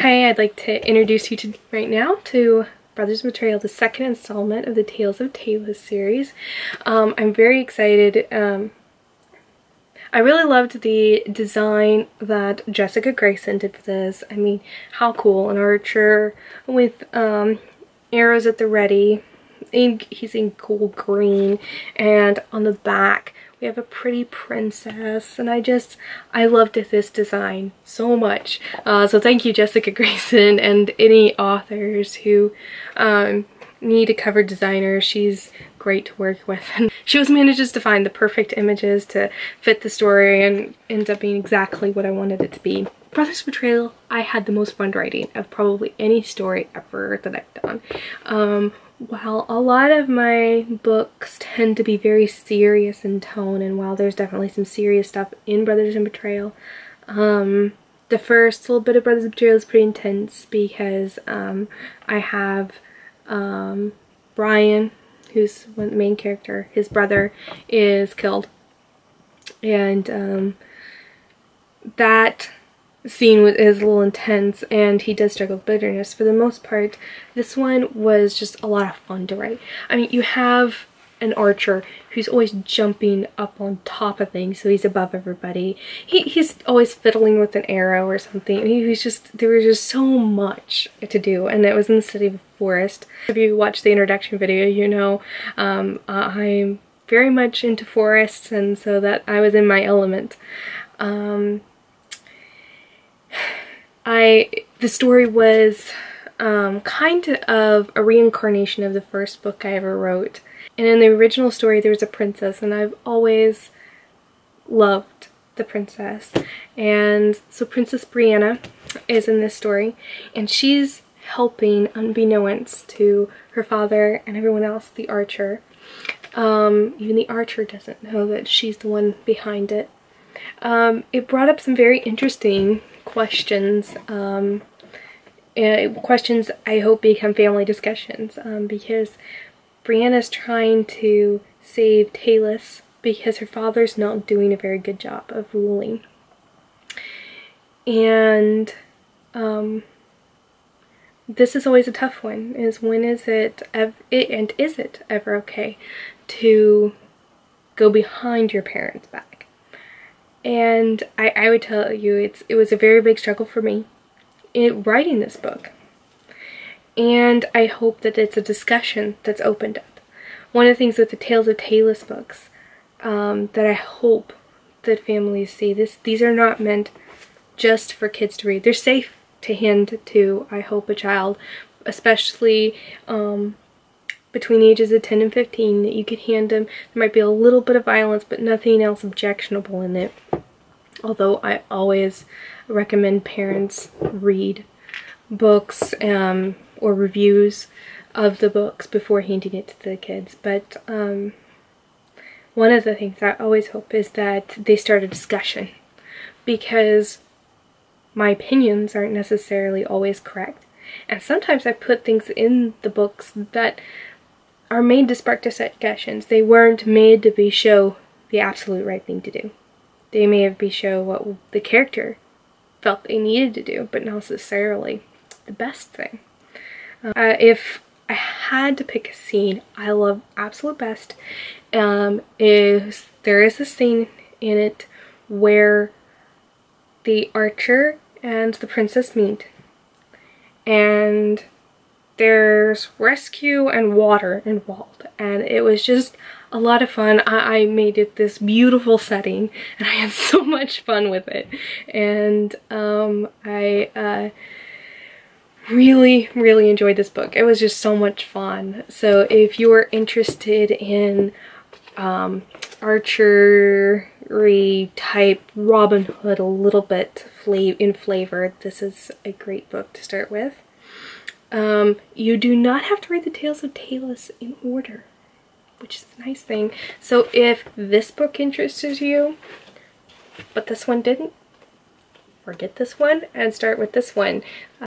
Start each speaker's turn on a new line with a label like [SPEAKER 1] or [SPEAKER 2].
[SPEAKER 1] Hi, I'd like to introduce you right now to Brothers Betrayal, the second installment of the Tales of Taylor series. I'm very excited. I really loved the design that Jessica Grayson did for this. I mean, how cool. An archer with arrows at the ready. He's in gold green, and on the back we have a pretty princess, and I loved this design so much. So thank you, Jessica Grayson, and any authors who need a cover designer. She's great to work with, and she always manages to find the perfect images to fit the story and ends up being exactly what I wanted it to be. Brothers Betrayal, I had the most fun writing of probably any story ever that I've done. While a lot of my books tend to be very serious in tone, and while there's definitely some serious stuff in Brothers in Betrayal, the first little bit of Brothers in Betrayal is pretty intense because I have Brian, who's the main character, his brother is killed, and that scene is a little intense, and he does struggle with bitterness. For the most part, this one was just a lot of fun to write. I mean, you have an archer who's always jumping up on top of things, so he's above everybody. He's always fiddling with an arrow or something. There was just so much to do, and it was in the city of a forest. If you watch the introduction video, you know I'm very much into forests, and so that I was in my element. The story was kind of a reincarnation of the first book I ever wrote. And in the original story there was a princess, and I've always loved the princess. And so Princess Brianna is in this story, and she's helping, unbeknownst to her father and everyone else, the archer. Even the archer doesn't know that she's the one behind it. It brought up some very interesting questions, questions I hope become family discussions, because Brianna's trying to save Talus because her father's not doing a very good job of ruling. And this is always a tough one, is when is it ever okay to go behind your parents' back? And I would tell you it was a very big struggle for me in writing this book. And I hope that it's a discussion that's opened up. One of the things with the Tales of Talus books that I hope that families see, these are not meant just for kids to read. They're safe to hand to, I hope, a child, especially between the ages of 10 and 15, that you could hand them. There might be a little bit of violence, but nothing else objectionable in it. Although I always recommend parents read books or reviews of the books before handing it to the kids. But one of the things I always hope is that they start a discussion, because my opinions aren't necessarily always correct. And sometimes I put things in the books that are made to spark discussions. They weren't made to show the absolute right thing to do. They may have show what the character felt they needed to do, but not necessarily the best thing. If I had to pick a scene I love absolute best, is there is a scene in it where the archer and the princess meet, and there's rescue and water involved, and it was just a lot of fun. I made it this beautiful setting, and I had so much fun with it, and I really enjoyed this book. It was just so much fun. So if you're interested in archery type Robin Hood, a little bit in flavor, this is a great book to start with. You do not have to read the Tales of Talus in order, which is a nice thing. So if this book interests you, but this one didn't, forget this one and start with this one.